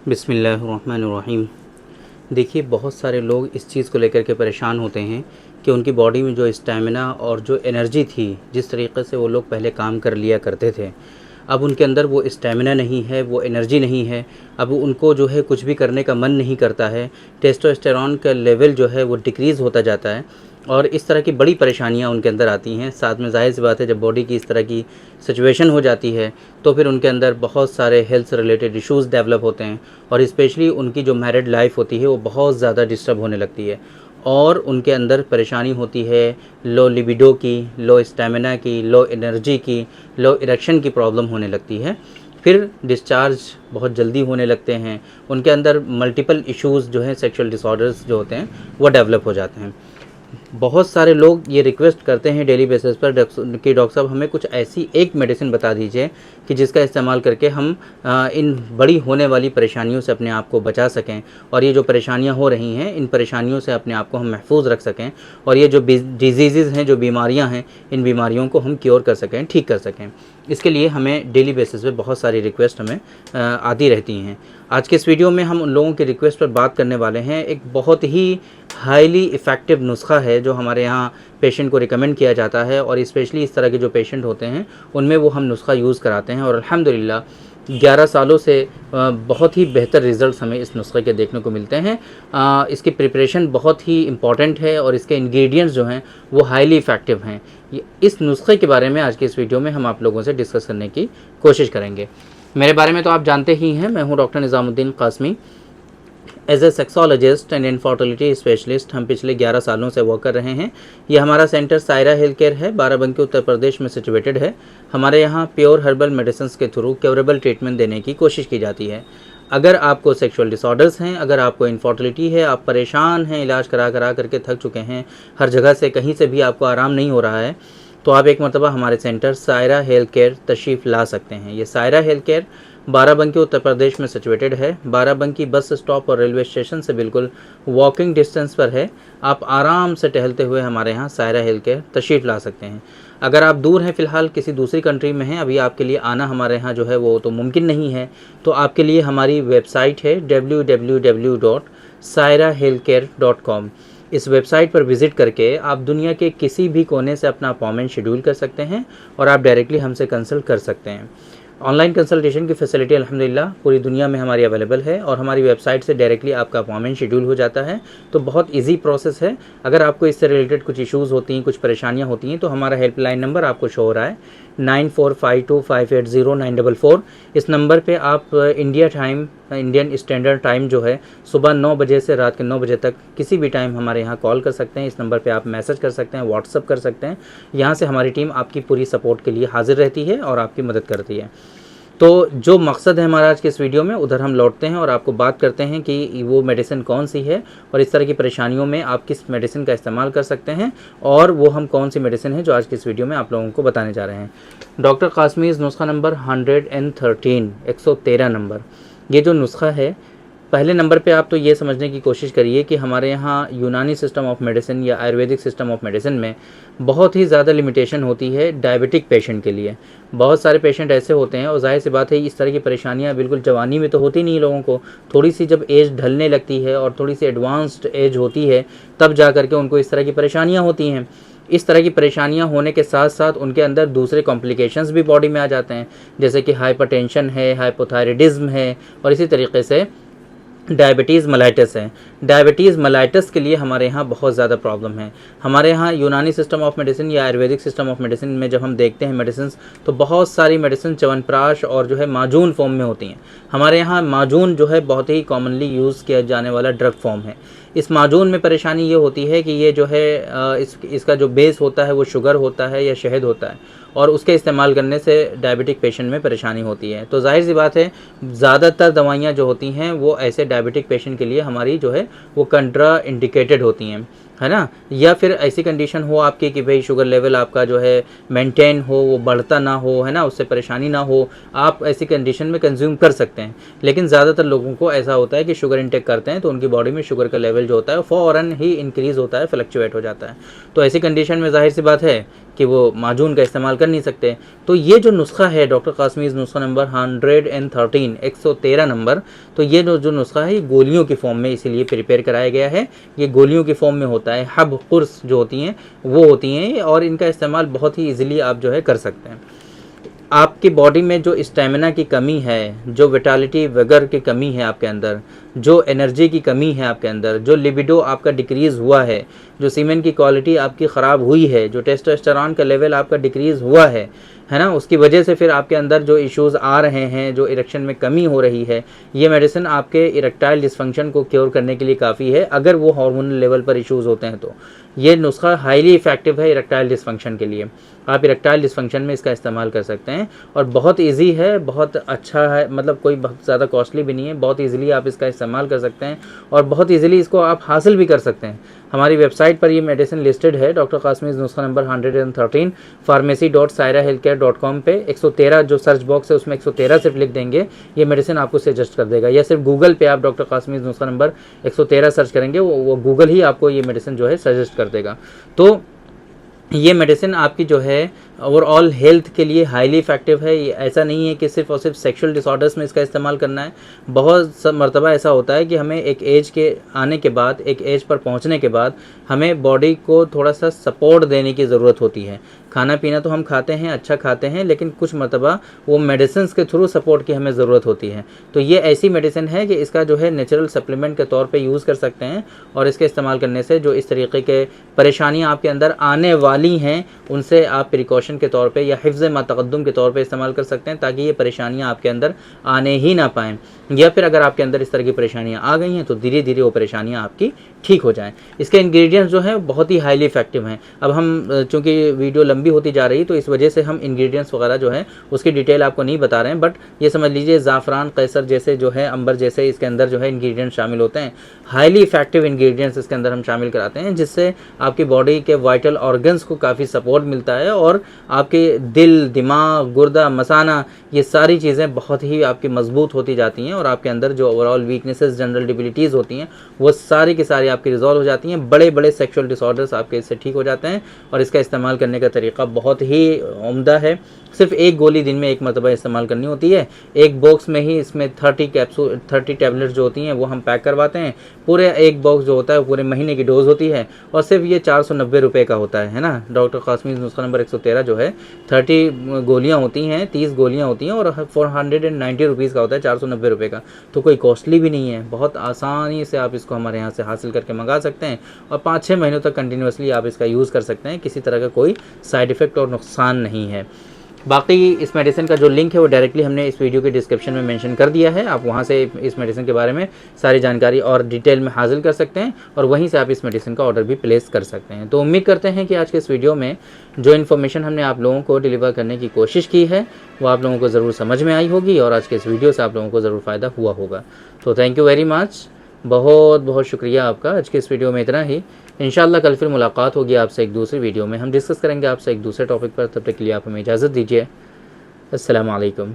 बिस्मिल्लाहिर्रहमानिर्रहीम। देखिए, बहुत सारे लोग इस चीज़ को लेकर के परेशान होते हैं कि उनकी बॉडी में जो स्टैमिना और जो एनर्जी थी, जिस तरीक़े से वो लोग पहले काम कर लिया करते थे, अब उनके अंदर वो स्टैमिना नहीं है, वो एनर्जी नहीं है। अब उनको जो है कुछ भी करने का मन नहीं करता है। टेस्टोस्टेरोन का लेवल जो है वो डिक्रीज़ होता जाता है और इस तरह की बड़ी परेशानियां उनके अंदर आती हैं। साथ में ज़ाहिर सी बात है, जब बॉडी की इस तरह की सिचुएशन हो जाती है तो फिर उनके अंदर बहुत सारे हेल्थ से रिलेटेड इश्यूज़ डेवलप होते हैं और स्पेशली उनकी जो मैरिड लाइफ होती है वो बहुत ज़्यादा डिस्टर्ब होने लगती है और उनके अंदर परेशानी होती है लो लिबिडो की, लो स्टेमिना की, लो एनर्जी की, लो इरेक्शन की प्रॉब्लम होने लगती है। फिर डिस्चार्ज बहुत जल्दी होने लगते हैं। उनके अंदर मल्टीपल इश्यूज़ जो हैं, सेक्सुअल डिसऑर्डर्स जो होते हैं वो डेवलप हो जाते हैं। बहुत सारे लोग ये रिक्वेस्ट करते हैं डेली बेसिस पर कि डॉक्टर साहब हमें कुछ ऐसी एक मेडिसिन बता दीजिए कि जिसका इस्तेमाल करके हम इन बड़ी होने वाली परेशानियों से अपने आप को बचा सकें और ये जो परेशानियां हो रही हैं इन परेशानियों से अपने आप को हम महफूज रख सकें और ये जो डिजीज़ हैं, जो बीमारियां हैं, इन बीमारियों को हम क्योर कर सकें, ठीक कर सकें। इसके लिए हमें डेली बेसिस पे बहुत सारी रिक्वेस्ट हमें आती रहती हैं। आज के इस वीडियो में हम उन लोगों की रिक्वेस्ट पर बात करने वाले हैं। एक बहुत ही हाईली इफ़ेक्टिव नुस्खा है जो हमारे यहाँ पेशेंट को रिकमेंड किया जाता है और स्पेशली इस तरह के जो पेशेंट होते हैं उनमें वो हम नुस्खा यूज़ कराते हैं और अल्हम्दुलिल्लाह 11 सालों से बहुत ही बेहतर रिज़ल्ट्स हमें इस नुस्खे के देखने को मिलते हैं। इसकी प्रिपरेशन बहुत ही इम्पॉर्टेंट है और इसके इंग्रेडिएंट्स जो हैं वो हाईली इफ़ेक्टिव हैं। इस नुस्खे के बारे में आज के इस वीडियो में हम आप लोगों से डिस्कस करने की कोशिश करेंगे। मेरे बारे में तो आप जानते ही हैं, मैं हूँ doctor Nizamuddin Qasmi. As a sexologist and infertility specialist हम पिछले 11 सालों से वर्क कर रहे हैं। ये हमारा सेंटर सायरा हेल्थ केयर है, बाराबंकी उत्तर प्रदेश में सिचुएटेड है। हमारे यहाँ प्योर हर्बल मेडिसिन के थ्रू क्योरेबल ट्रीटमेंट देने की कोशिश की जाती है। अगर आपको सेक्सुअल डिसऑर्डर्स हैं, अगर आपको इनफर्टिलिटी है, आप परेशान हैं, इलाज करा करके थक चुके हैं, हर जगह से कहीं से भी आपको आराम नहीं हो रहा है, तो आप एक मरतबा हमारे सेंटर सायरा हेल्थ केयर तशरीफ़ ला सकते हैं। ये सायरा हेल्थ केयर बाराबंकी उत्तर प्रदेश में सिचुएटेड है। बाराबंकी बस स्टॉप और रेलवे स्टेशन से बिल्कुल वॉकिंग डिस्टेंस पर है। आप आराम से टहलते हुए हमारे यहाँ सायरा हेल्थ केयर तशरीफ़ ला सकते हैं। अगर आप दूर हैं, फ़िलहाल किसी दूसरी कंट्री में हैं, अभी आपके लिए आना हमारे यहाँ जो है वो तो मुमकिन नहीं है, तो आपके लिए हमारी वेबसाइट है www.sairahealthcare.com। इस वेबसाइट पर विज़िट करके आप दुनिया के किसी भी कोने से अपना अपॉइंटमेंट शेड्यूल कर सकते हैं और आप डायरेक्टली हमसे कंसल्ट कर सकते हैं। ऑनलाइन कंसल्टेशन की फैसिलिटी अल्हम्दुलिल्लाह पूरी दुनिया में हमारी अवेलेबल है और हमारी वेबसाइट से डायरेक्टली आपका अपॉइंटमेंट शेड्यूल हो जाता है, तो बहुत इजी प्रोसेस है। अगर आपको इससे रिलेटेड कुछ इश्यूज़ होती हैं, कुछ परेशानियां होती हैं, तो हमारा हेल्पलाइन नंबर आपको शो हो रहा है 9452580944। इस नंबर पे आप India time, Indian standard time जो है सुबह 9 बजे से रात के 9 बजे तक किसी भी टाइम हमारे यहाँ कॉल कर सकते हैं। इस नंबर पे आप मैसेज कर सकते हैं, व्हाट्सअप कर सकते हैं। यहाँ से हमारी टीम आपकी पूरी सपोर्ट के लिए हाजिर रहती है और आपकी मदद करती है। तो जो मकसद है हमारा आज के इस वीडियो में, उधर हम लौटते हैं और आपको बात करते हैं कि वो मेडिसिन कौन सी है और इस तरह की परेशानियों में आप किस मेडिसिन का इस्तेमाल कर सकते हैं और वो हम कौन सी मेडिसिन है जो आज की इस वीडियो में आप लोगों को बताने जा रहे हैं। डॉक्टर कासमीज़ नुस्खा नंबर 113, 113 नंबर। ये जो नुस्खा है, पहले नंबर पे आप तो ये समझने की कोशिश करिए कि हमारे यहाँ यूनानी सिस्टम ऑफ मेडिसिन या आयुर्वेदिक सिस्टम ऑफ मेडिसिन में बहुत ही ज़्यादा लिमिटेशन होती है डायबिटिक पेशेंट के लिए। बहुत सारे पेशेंट ऐसे होते हैं और जाहिर सी बात है इस तरह की परेशानियाँ बिल्कुल जवानी में तो होती नहीं लोगों को, थोड़ी सी जब एज ढलने लगती है और थोड़ी सी एडवांस्ड एज होती है तब जा कर के उनको इस तरह की परेशानियाँ होती हैं। इस तरह की परेशानियां होने के साथ साथ उनके अंदर दूसरे कॉम्प्लिकेशंस भी बॉडी में आ जाते हैं, जैसे कि हाइपरटेंशन है, हाइपोथायराइडिज्म है और इसी तरीके से डायबिटीज़ मेलाइटस है। डायबिटीज़ मेलाइटस के लिए हमारे यहाँ बहुत ज़्यादा प्रॉब्लम है। हमारे यहाँ यूनानी सिस्टम ऑफ मेडिसिन या आयुर्वेदिक सिस्टम ऑफ मेडिसिन में जब हम देखते हैं मेडिसिन, तो बहुत सारी मेडिसिन च्यवनप्राश और जो है माजून फॉर्म में होती हैं। हमारे यहाँ माजून जो है बहुत ही कॉमनली यूज़ किया जाने वाला ड्रग फॉर्म है। इस माजून में परेशानी ये होती है कि ये जो है इसका जो बेस होता है वो शुगर होता है या शहद होता है और उसके इस्तेमाल करने से डायबिटिक पेशेंट में परेशानी होती है। तो जाहिर सी बात है ज़्यादातर दवाइयाँ जो होती हैं वो ऐसे डायबिटिक पेशेंट के लिए हमारी जो है वो कंट्रा इंडिकेटेड होती हैं, है ना। या फिर ऐसी कंडीशन हो आपकी कि भाई शुगर लेवल आपका जो है मेंटेन हो, वो बढ़ता ना हो, है ना, उससे परेशानी ना हो, आप ऐसी कंडीशन में कंज्यूम कर सकते हैं। लेकिन ज़्यादातर लोगों को ऐसा होता है कि शुगर इंटेक करते हैं तो उनकी बॉडी में शुगर का लेवल जो होता है फ़ौरन ही इंक्रीज़ होता है, फ्लक्चुएट हो जाता है। तो ऐसी कंडीशन में जाहिर सी बात है कि वो माजून का इस्तेमाल कर नहीं सकते। तो ये जो नुस्खा है डॉक्टर कासमीज़ नुस्खा नंबर 113 113 नंबर, तो ये जो नुस्खा है ये गोलियों की फॉर्म में इसीलिए प्रिपेयर कराया गया है। ये गोलियों की फॉर्म में होता है, हब कुर्स जो होती हैं वो होती हैं, और इनका इस्तेमाल बहुत ही ईजिली आप जो है कर सकते हैं। आपकी बॉडी में जो स्टेमिना की कमी है, जो विटालिटी वगैरह की कमी है आपके अंदर, जो एनर्जी की कमी है आपके अंदर, जो लिबिडो आपका डिक्रीज़ हुआ है, जो सीमेन की क्वालिटी आपकी ख़राब हुई है, जो टेस्टोस्टेरोन का लेवल आपका डिक्रीज़ हुआ है ना, उसकी वजह से फिर आपके अंदर जो इश्यूज़ आ रहे हैं, जो इरेक्शन में कमी हो रही है, ये मेडिसिन आपके इरेक्टाइल डिसफंक्शन को क्योर करने के लिए काफ़ी है। अगर वो हार्मोनल लेवल पर इश्यूज़ होते हैं तो ये नुस्खा हाईली इफेक्टिव है इरेक्टाइल डिसफंक्शन के लिए। आप इरेक्टाइल डिसफंक्शन में इसका इस्तेमाल कर सकते हैं और बहुत इजी है, बहुत अच्छा है, मतलब कोई बहुत ज़्यादा कॉस्टली भी नहीं है, बहुत इजीली आप इसका इस्तेमाल कर सकते हैं और बहुत इजीली इसको आप हासिल भी कर सकते हैं। हमारी वेबसाइट पर ये मेडिसिन लिस्टेड है, डॉक्टर कासमीज़ नुस्खा नंबर 113 pharmacy.sairahealthcare.com पे 113 जो सर्च बॉक्स है उसमें 113 सिर्फ लिख देंगे, ये मेडिसिन आपको सजेस्ट कर देगा। या सिर्फ गूगल पे आप डॉक्टर कासमीज़ नुस्खा नंबर 113 सर्च करेंगे, वो गूगल ही आपको ये मेडिसिन जो है सजेस्ट कर देगा। तो ये मेडिसिन आपकी जो है ओवरऑल हेल्थ के लिए हाईली इफेक्टिव है। ये ऐसा नहीं है कि सिर्फ और सिर्फ सेक्सुअल डिसऑर्डर्स में इसका इस्तेमाल करना है। बहुत मरतबा ऐसा होता है कि हमें एक एज के आने के बाद, एक एज पर पहुंचने के बाद हमें बॉडी को थोड़ा सा सपोर्ट देने की ज़रूरत होती है। खाना पीना तो हम खाते हैं, अच्छा खाते हैं, लेकिन कुछ मरतबा वो मेडिसिन के थ्रू सपोर्ट की हमें ज़रूरत होती है। तो ये ऐसी मेडिसिन है कि इसका जो है नेचुरल सप्लीमेंट के तौर पे यूज़ कर सकते हैं और इसके इस्तेमाल करने से जो इस तरीके के परेशानियाँ आपके अंदर आने वाली हैं उनसे आप प्रिकॉशन के तौर पे या हिफ्ज़ मतक़द्दुम के तौर पे इस्तेमाल कर सकते हैं, ताकि ये परेशानियाँ आपके अंदर आने ही ना पाएँ। या फिर अगर आपके अंदर इस तरह की परेशानियाँ आ गई हैं तो धीरे धीरे वो परेशानियाँ आपकी ठीक हो जाएँ। इसके इंग्रेडिएंट्स जो हैं बहुत ही हाईली इफेक्टिव हैं। अब हम चूँकि वीडियो लंबी होती जा रही तो इस वजह से हम इंग्रेडिएंट्स वगैरह जो है उसकी डिटेल आपको नहीं बता रहे हैं, बट ये समझ लीजिए ज़ाफ़रान, कैसर जैसे जो है, अंबर जैसे इसके अंदर जो है इंग्रेडिएंट्स शामिल होते हैं। हाईली इफेक्टिव इंग्रेडिएंट्स इसके अंदर हम शामिल कराते हैं, जिससे आपकी बॉडी के वाइटल ऑर्गन्स को काफ़ी सपोर्ट मिलता है और आपके दिल, दिमाग, गुर्दा, मसाना, ये सारी चीज़ें बहुत ही आपकी मजबूत होती जाती हैं और आपके अंदर जो ओवरऑल वीकनेसेस, जनरल डिबिलिटीज़ होती हैं वो सारी की सारी आपकी रिजॉल्व हो जाती हैं। बड़े बड़े सेक्सुअल डिसऑर्डर्स आपके इससे ठीक हो जाते हैं और इसका इस्तेमाल करने का तरीका बहुत ही उम्दा है। सिर्फ एक गोली दिन में एक मरतबा इस्तेमाल करनी होती है। एक बॉक्स में ही इसमें 30 टैबलेट्स जो होती हैं वो हम पैक करवाते हैं। पूरे एक बॉक्स जो होता है पूरे महीने की डोज होती है और सिर्फ ये 490 रुपये का होता है ना। डॉक्टर कासमीज़ नुस्खा नंबर 113 जो है 30 गोलियाँ होती हैं, 30 गोलियाँ होती हैं और 490 रुपीज़ का होता है, 490 रुपये का। तो कोई कॉस्टली भी नहीं है, बहुत आसानी से आप इसको हमारे यहाँ से हासिल करके मंगा सकते हैं और 5-6 महीनों तक कंटिन्यूसली आप इसका यूज़ कर सकते हैं। किसी तरह का कोई साइड इफ़ेक्ट और नुकसान नहीं है। बाकी इस मेडिसिन का जो लिंक है वो डायरेक्टली हमने इस वीडियो के डिस्क्रिप्शन में मेंशन कर दिया है। आप वहाँ से इस मेडिसिन के बारे में सारी जानकारी और डिटेल में हासिल कर सकते हैं और वहीं से आप इस मेडिसिन का ऑर्डर भी प्लेस कर सकते हैं। तो उम्मीद करते हैं कि आज के इस वीडियो में जो इन्फॉर्मेशन हमने आप लोगों को डिलीवर करने की कोशिश की है वो आप लोगों को ज़रूर समझ में आई होगी और आज के इस वीडियो से आप लोगों को ज़रूर फ़ायदा हुआ होगा। तो थैंक यू वेरी मच, बहुत बहुत शुक्रिया आपका। आज के इस वीडियो में इतना ही। इंशाल्लाह कल फिर मुलाकात होगी आपसे एक दूसरी वीडियो में। हम डिस्कस करेंगे आपसे एक दूसरे टॉपिक पर। तब तक के लिए आप हमें इजाज़त दीजिए। अस्सलाम वालेकुम।